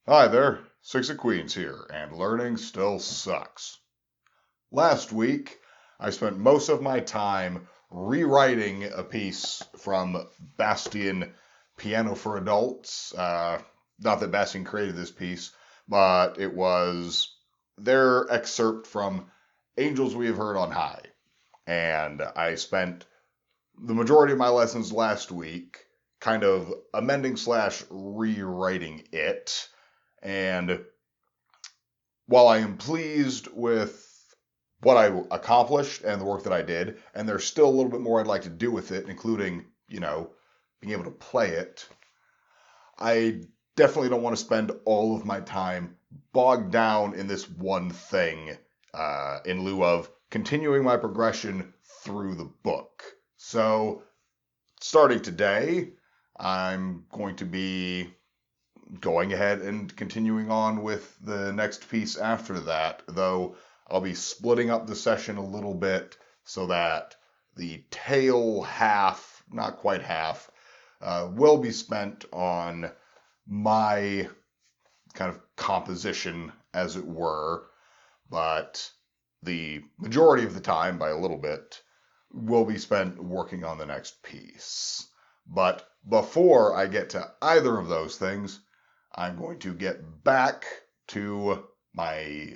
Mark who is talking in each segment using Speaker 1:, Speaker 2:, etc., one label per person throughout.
Speaker 1: Hi there, SixofQueens here, and learning still sucks. Last week, I spent most of my time rewriting a piece from Bastien Piano for Adults. Not that Bastien created this piece, but it was their excerpt from Angels We Have Heard on High. And I spent the majority of my lessons last week kind of amending slash rewriting it. And while I am pleased with what I accomplished and the work that I did, and there's still a little bit more I'd like to do with it, including, being able to play it, I definitely don't want to spend all of my time bogged down in this one thing in lieu of continuing my progression through the book. So, starting today, I'm going to be going ahead and continuing on with the next piece after that, though I'll be splitting up the session a little bit so that the tail half, not quite half, will be spent on my kind of composition, as it were, but the majority of the time, by a little bit, will be spent working on the next piece. But before I get to either of those things, I'm going to get back to my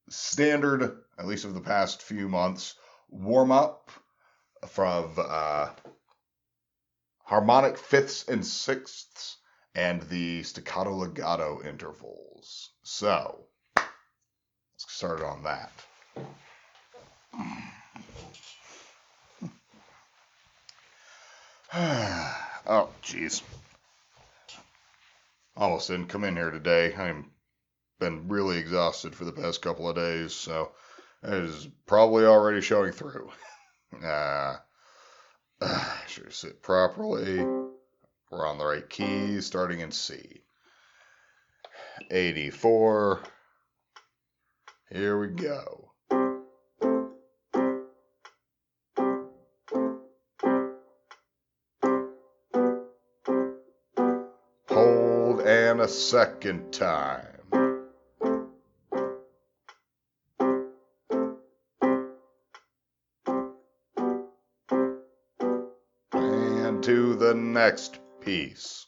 Speaker 1: standard, at least of the past few months, warm-up from harmonic fifths and sixths and the staccato legato intervals. So, let's get started on that. Oh, jeez. Almost didn't come in here today. I've been really exhausted for the past couple of days, so it is probably already showing through. Should sit properly. We're on the right keys, starting in C. 84. Here we go. Hold and a second time. And to the next piece.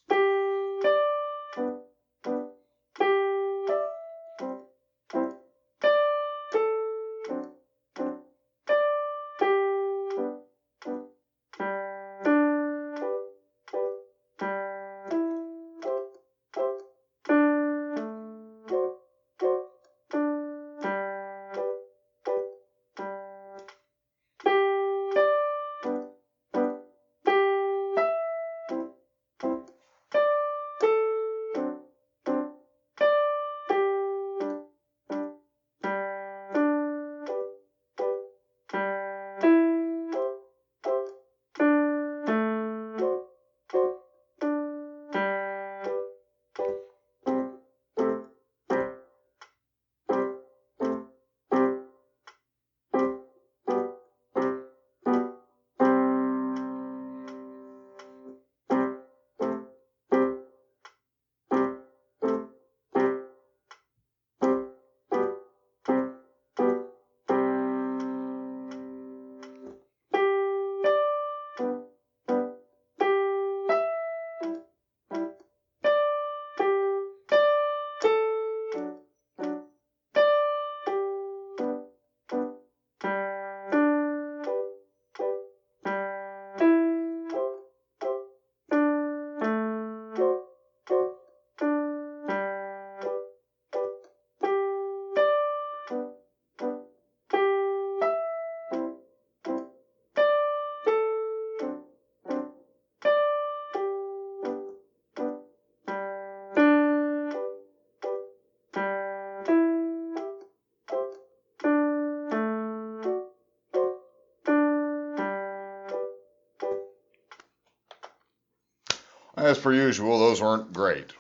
Speaker 1: As per usual, those weren't great,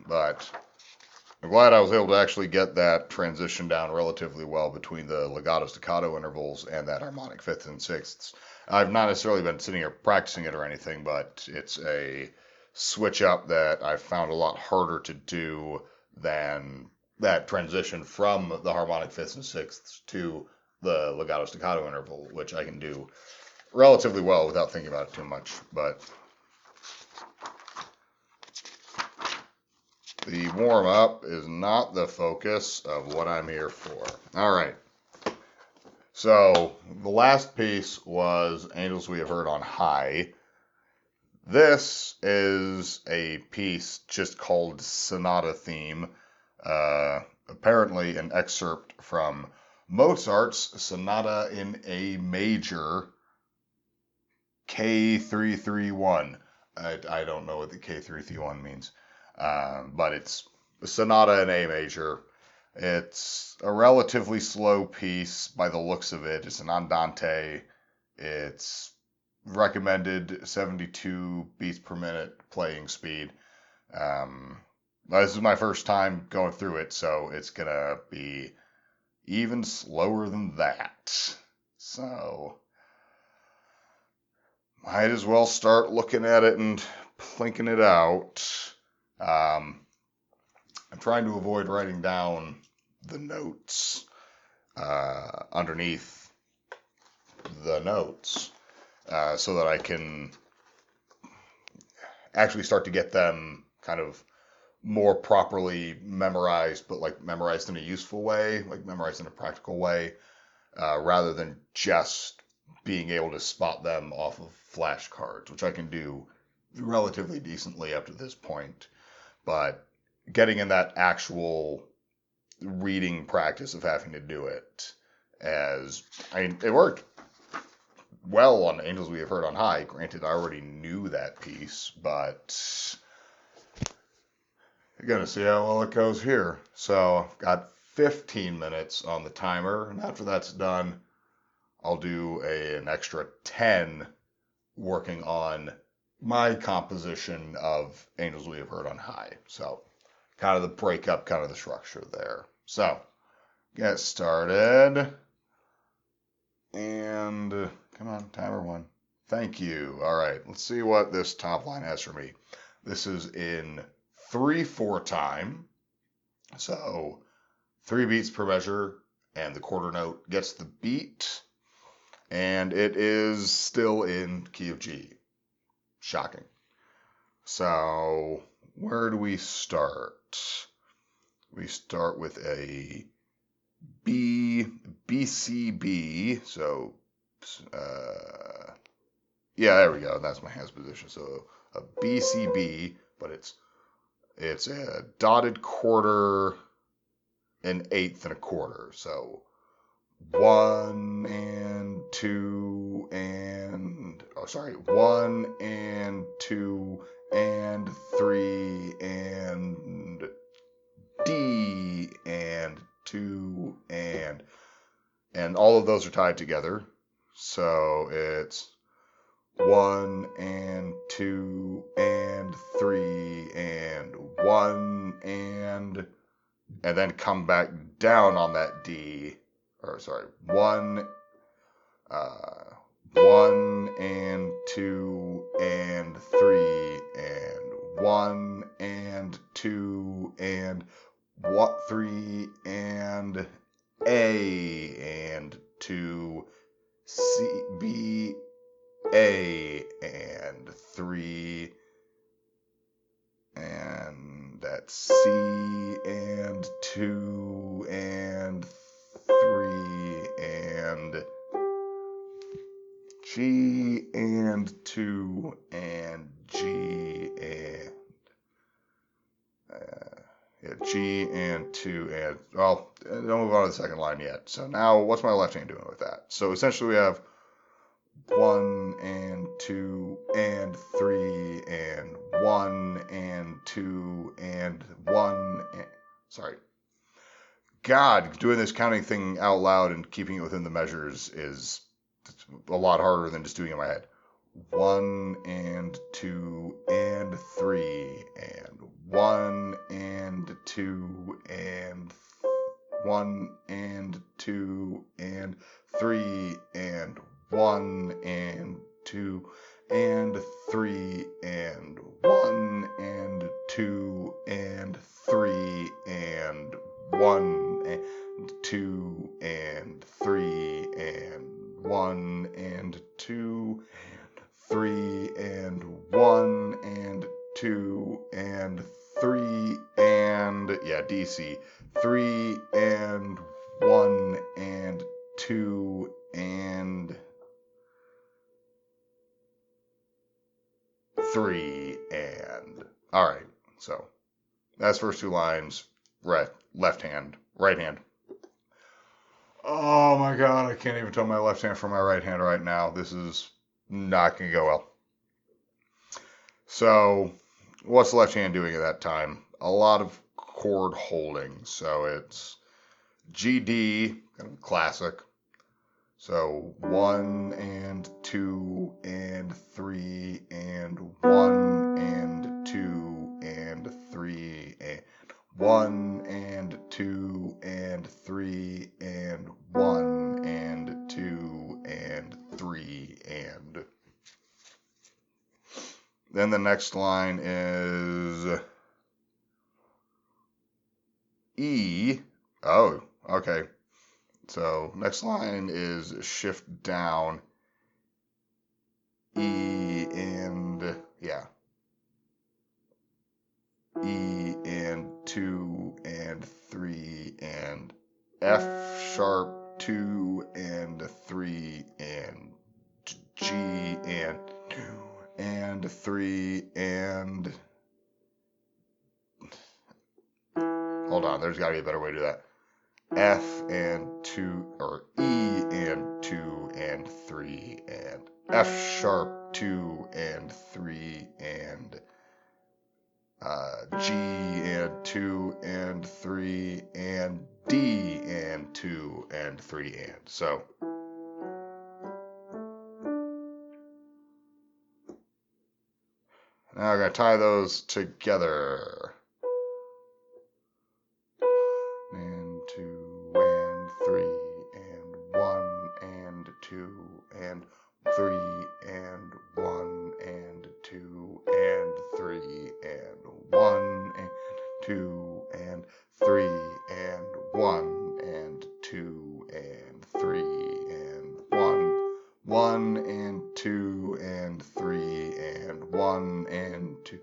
Speaker 1: but I'm glad I was able to actually get that transition down relatively well between the legato staccato intervals and that harmonic fifths and sixths. I've not necessarily been sitting here practicing it or anything, but it's a switch up that I've found a lot harder to do than that transition from the harmonic fifths and sixths to the legato staccato interval, which I can do relatively well without thinking about it too much. But the warm-up is not the focus of what I'm here for. All right. So the last piece was Angels We Have Heard on High. This is a piece just called Sonata Theme, apparently an excerpt from Mozart's Sonata in A Major, K331. I don't know what the K331 means, but it's a Sonata in A Major. It's a relatively slow piece by the looks of it. It's an andante. It's recommended 72 beats per minute playing speed. This is my first time going through it, so it's going to be even slower than that. So, might as well start looking at it and plinking it out. I'm trying to avoid writing down the notes underneath the notes so that I can actually start to get them kind of more properly memorized, but like memorized in a useful way, like memorized in a practical way, rather than just being able to spot them off of flashcards, which I can do relatively decently up to this point. But getting in that actual reading practice of having to do it, it worked well on Angels We Have Heard on High. Granted, I already knew that piece, but you're going to see how well it goes here. So I've got 15 minutes on the timer, and after that's done, I'll do an extra 10 working on my composition of Angels We Have Heard on High. So kind of the breakup, kind of the structure there. So get started. And come on, timer one. Thank you. All right, let's see what this top line has for me. This is in 3/4 time. So 3 beats per measure, and the quarter note gets the beat. And it is still in key of G. Shocking. So where do we start? We start with a B, C, B. So, yeah, there we go. That's my hands position. So a B, C, B, but it's a dotted quarter, an eighth, and a quarter. So 1 and 2 and 1 and 2 and 3 and D and 2 and all of those are tied together. So it's 1 and 2 and 3 and 1 and then come back down on that D. 1 and 2 and 3 and 1 and 2 and 3 and A and 2 C B A and 3 and that's C and 2 and 3 and G and 2 and G and G and 2 and don't move on to the second line yet. So now what's my left hand doing with that? So essentially we have 1 and 2 and 3 and 1 and 2 and 1 and, God, doing this counting thing out loud and keeping it within the measures is a lot harder than just doing it in my head. 1 and 2 and 3 and 1 and 2 and 1 and 2 and 3 and 1 and 2 and 3 and 1 and 2 and 3 1 and 2 and 3 and 1 and 2 and 3 and 1 and 2 and 3 and, yeah, DC, 3 and 1 and 2 and 3 and, all right, so that's first two lines, left hand, right hand. Oh my God, I can't even tell my left hand from my right hand right now. This is not going to go well. So, what's the left hand doing at that time? A lot of chord holding. So it's GD, kind of classic. So 1 and 2 and 3 and 1 and 2 and 3 and 1 and 2 and 3 and 1 and 2 and 3 and. Then the next line is E. Oh, okay. So next line is shift down, E and, yeah, E and 2 and 3 and F sharp 2 and 3 and G and 2 and 3 and, hold on, there's got to be a better way to do that. F and 2, or E and 2 and 3 and F sharp 2 and 3 and G and 2 and 3 and D and 2 and 3 and. So now I'm going to tie those together. And 2 and 3 and 1 and 2 and 3 and 1 and 2 and 3 and 1 and 2 and 3 and 1 and 2 and 3 and 1 and 2 and 3 and 1 and 2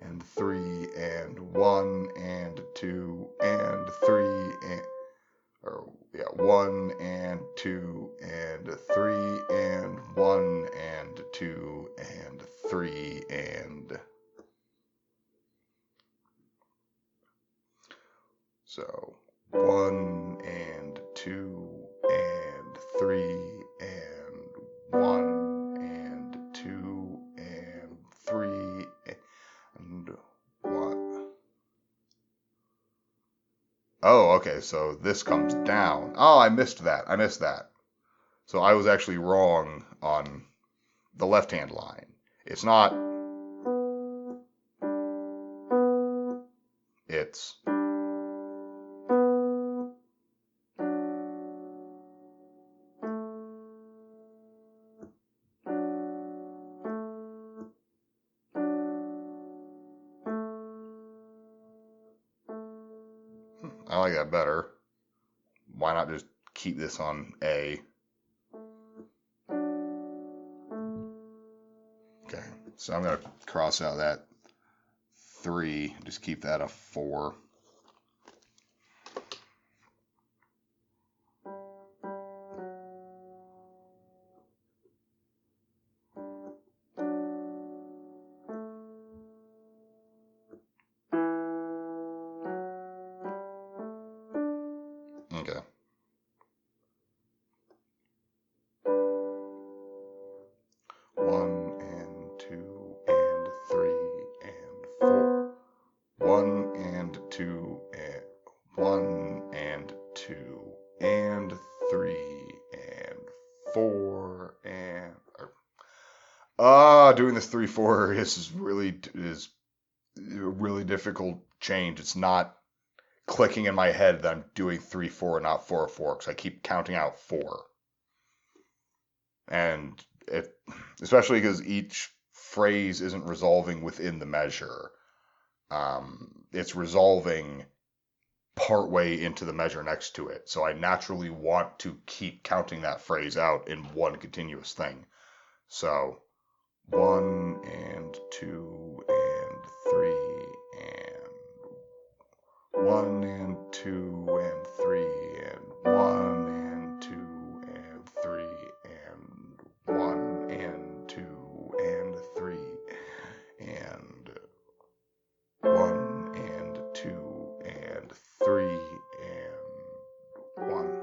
Speaker 1: and 3 and 1 and 2 and 3 and, or yeah, 1 and 2 and 3 and 1 and 2 and 3 and. So 1 and 2 and 3 and 1 and 2 and 3 and what? Oh, okay, so this comes down. Oh, I missed that. So I was actually wrong on the left-hand line. It's not. It's. I like that better. Why not just keep this on A? Okay, so I'm going to cross out that 3, just keep that a 4. Okay. One and 2 and 3 and 4. 1 and 2 and 1 and 2 and 3 and 4 and. Doing this 3/4 is a really difficult change. It's not clicking in my head that I'm doing 3/4, not 4/4, because I keep counting out 4. And especially because each phrase isn't resolving within the measure. It's resolving partway into the measure next to it. So I naturally want to keep counting that phrase out in one continuous thing. So 1 and 2 and 3 and 1 and 2 and 3 and 1 and 2 and 3 and 1 and 2 and 3 and 1 and 2 and 3 and 1.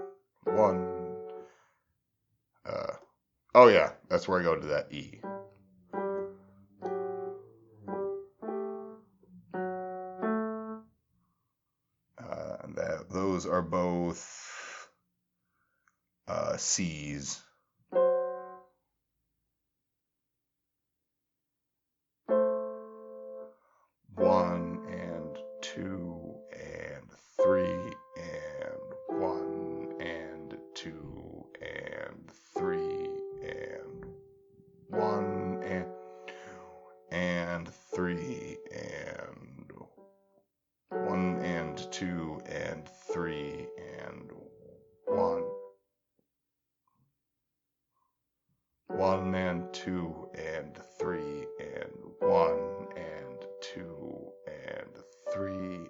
Speaker 1: Oh yeah, that's where I go to that E. Those are both C's. One and 2 and 3 and 1 and 2 and 3 and 1 and 2 and 3 and 1 and 2 and 3 and 1. 1 and 2 and 3 and 1 and 2 and 3 and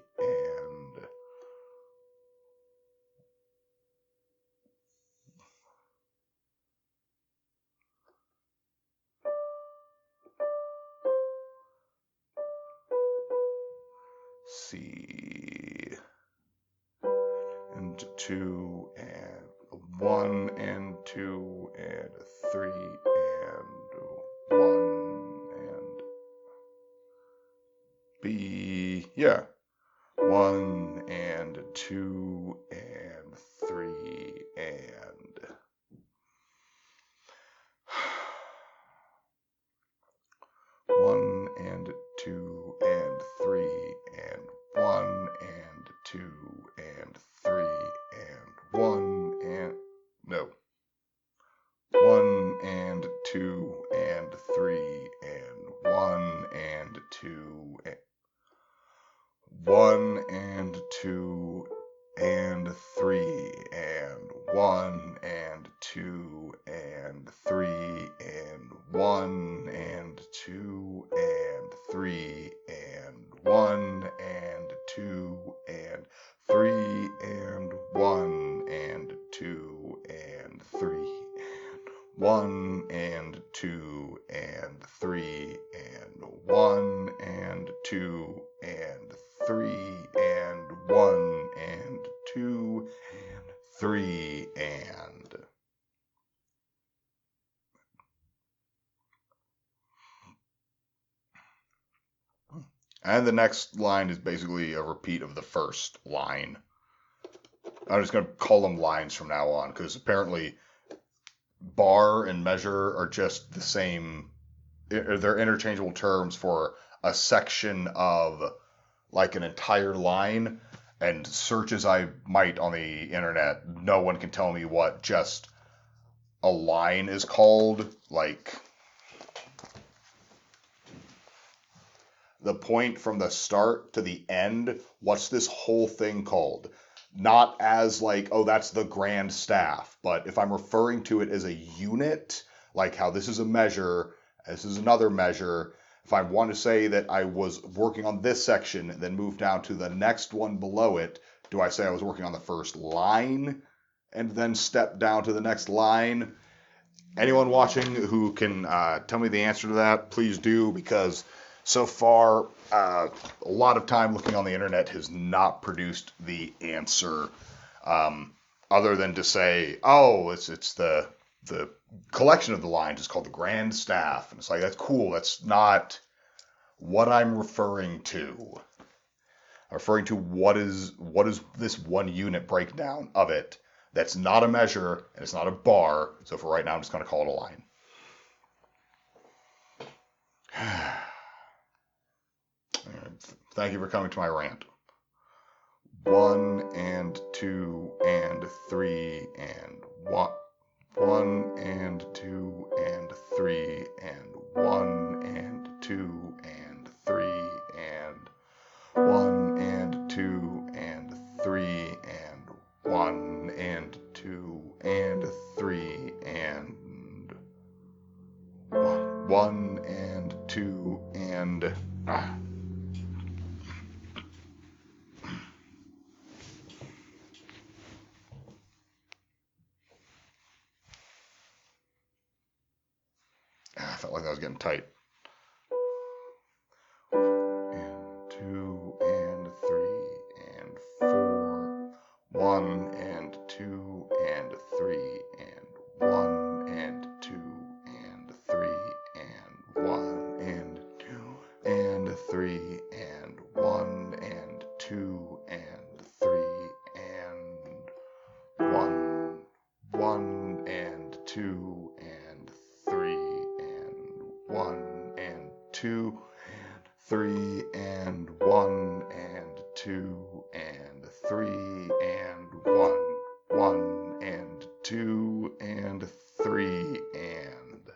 Speaker 1: C and 2 and 1 and 2 and 3 and 1 and B. Yeah. 1 and 2 and 3 and 1 and 2 and 3 and 1 and 2 and 3 and 1 and no 1 and 2 and 3 and 1 and 2 and 1 and 2 and 3 and 1 and 2 and 3 and 1 and 2 and 3 and 1 and 2 and 3 and 1 and 2 and 3 and 1 and 2 and 3 and 1 and 2 and 3 and 1 and 2 and 3 and the next line is basically a repeat of the first line. I'm just going to call them lines from now on because apparently bar and measure are just the same. They're interchangeable terms for a section of like an entire line, and search as I might on the internet, no one can tell me what just a line is called. Like the point from the start to the end, what's this whole thing called? Not as like, oh, that's the grand staff, but if I'm referring to it as a unit, like how this is a measure, this is another measure. If I want to say that I was working on this section, then move down to the next one below it, do I say I was working on the first line and then step down to the next line? Anyone watching who can tell me the answer to that, please do, because so far a lot of time looking on the internet has not produced the answer, other than to say, oh, it's the collection of the lines is called the grand staff, and it's like, that's cool. That's not what I'm referring to. I'm referring to what is this one unit breakdown of it. That's not a measure and it's not a bar. So for right now, I'm just going to call it a line. Thank you for coming to my rant. 1 and 2 and 3 and 1. 1 and 2 and 3 and 1 and 2 and 3 and 1 and 2 and 3 and 1 and 2 and 3 and 1 and 2 and I felt like that was getting tight. And 2 and 3 and 4. 1 and 2 and 3 and 1 and 2 and 3 and 1 and 2 and 3 and 1 and 2 and 3 and 1 and 2 and 3 and 1 and 2 and 3 and 1 and 2 and 3 and 1 and 2 and 3 and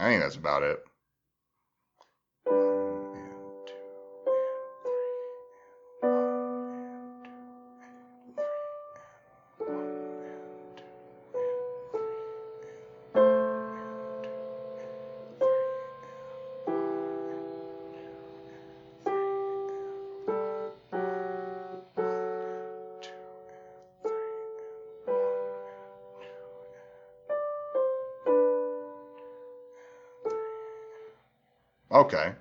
Speaker 1: I think that's about it. Okay.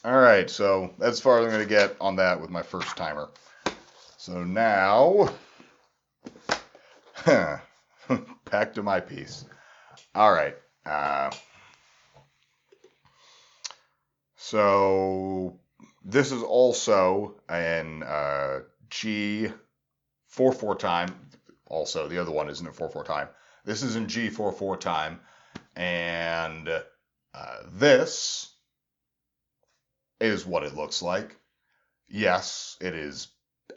Speaker 1: All right, so that's as far as I'm going to get on that with my first timer. So now, back to my piece. All right. So this is also in G 4/4 time. Also, the other one isn't in 4/4 time. This is in G 4/4 time, and this is what it looks like. Yes, it is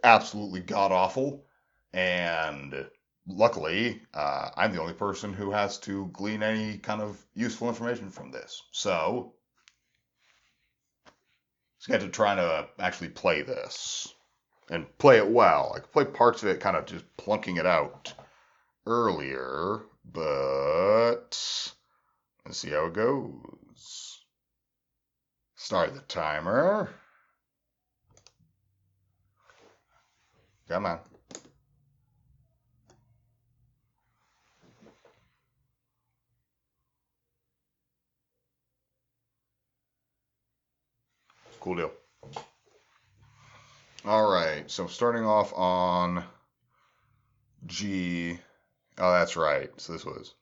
Speaker 1: absolutely god awful, and luckily, I'm the only person who has to glean any kind of useful information from this. So, let's get to trying to actually play this and play it well. I could play parts of it kind of just plunking it out earlier, but let's see how it goes. Start the timer. Come on. Cool deal. All right, so starting off on G. Oh, that's right. So this was.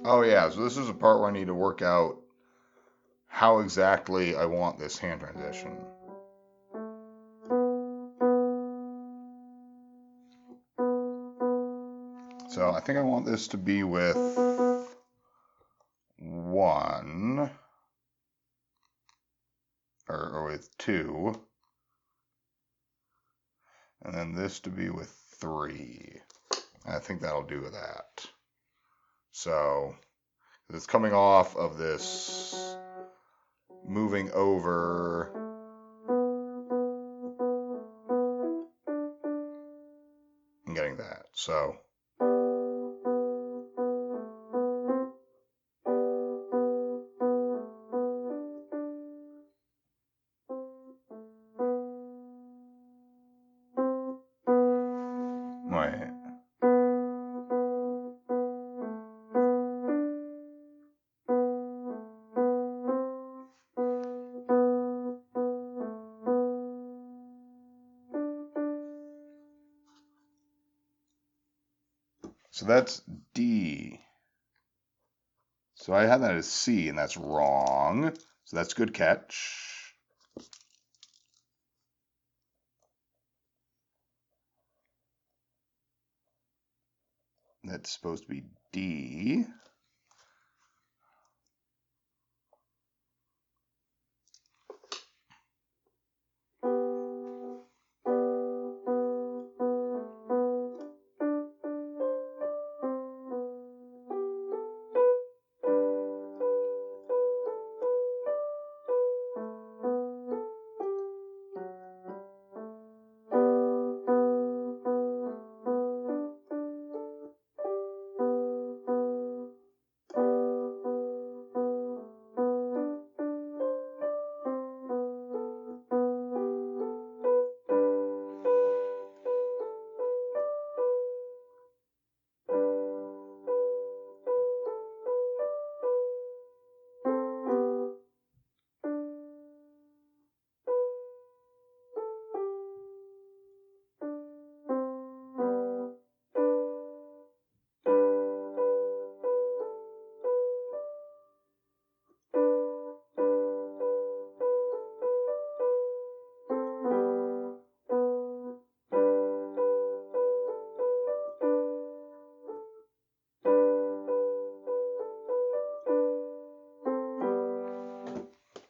Speaker 1: Oh yeah, so this is a part where I need to work out how exactly I want this hand transition. So I think I want this to be with 1, or with 2, and then this to be with 3. I think that'll do that. So it's coming off of this, moving over, and getting that. So wait. So that's D. So I had that as C, and that's wrong. So that's good catch. That's supposed to be D.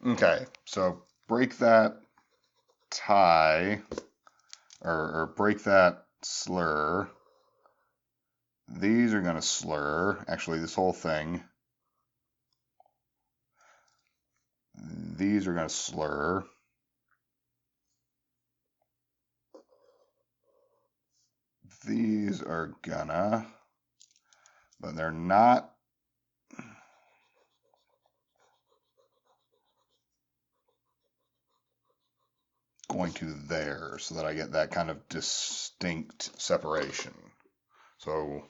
Speaker 1: Okay, so break that tie, or break that slur. These are going to slur. Actually, this whole thing. These are going to slur. These are gonna, but they're not going to there, so that I get that kind of distinct separation. So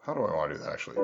Speaker 1: how do I want to do that actually?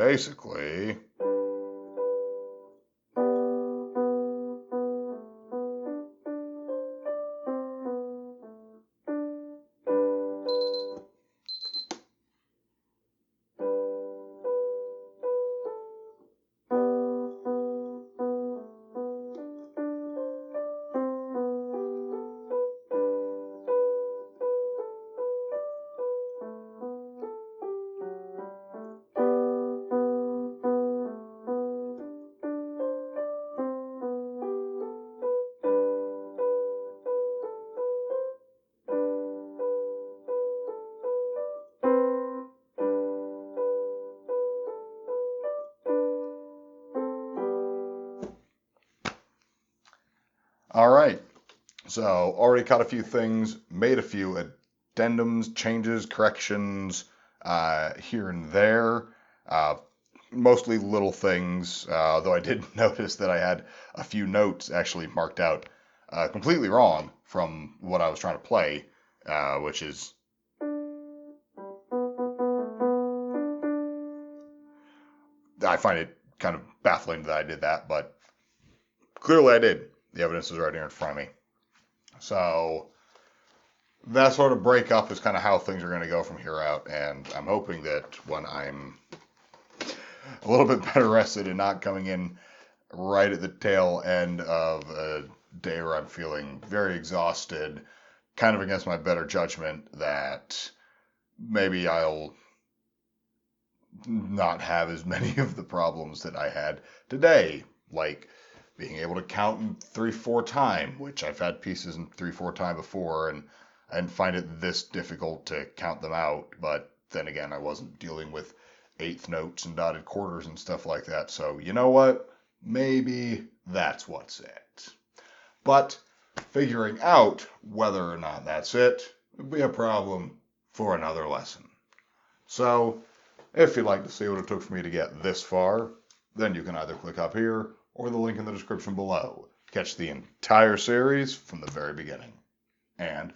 Speaker 1: basically... All right, so already caught a few things, made a few addendums, changes, corrections here and there, mostly little things, though I did notice that I had a few notes actually marked out completely wrong from what I was trying to play, which is... I find it kind of baffling that I did that, but clearly I did. The evidence is right here in front of me. So that sort of breakup is kind of how things are going to go from here out, and I'm hoping that when I'm a little bit better rested and not coming in right at the tail end of a day where I'm feeling very exhausted, kind of against my better judgment, that maybe I'll not have as many of the problems that I had today, like being able to count in 3/4 time, which I've had pieces in 3/4 time before, and I didn't find it this difficult to count them out. But then again, I wasn't dealing with eighth notes and dotted quarters and stuff like that. So you know what? Maybe that's what's it. But figuring out whether or not that's it would be a problem for another lesson. So if you'd like to see what it took for me to get this far, then you can either click up here or the link in the description below to catch the entire series from the very beginning. And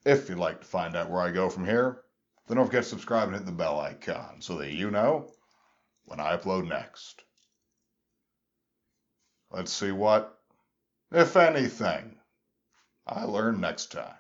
Speaker 1: if you'd like to find out where I go from here, then don't forget to subscribe and hit the bell icon so that you know when I upload next. Let's see what, if anything, I learn next time.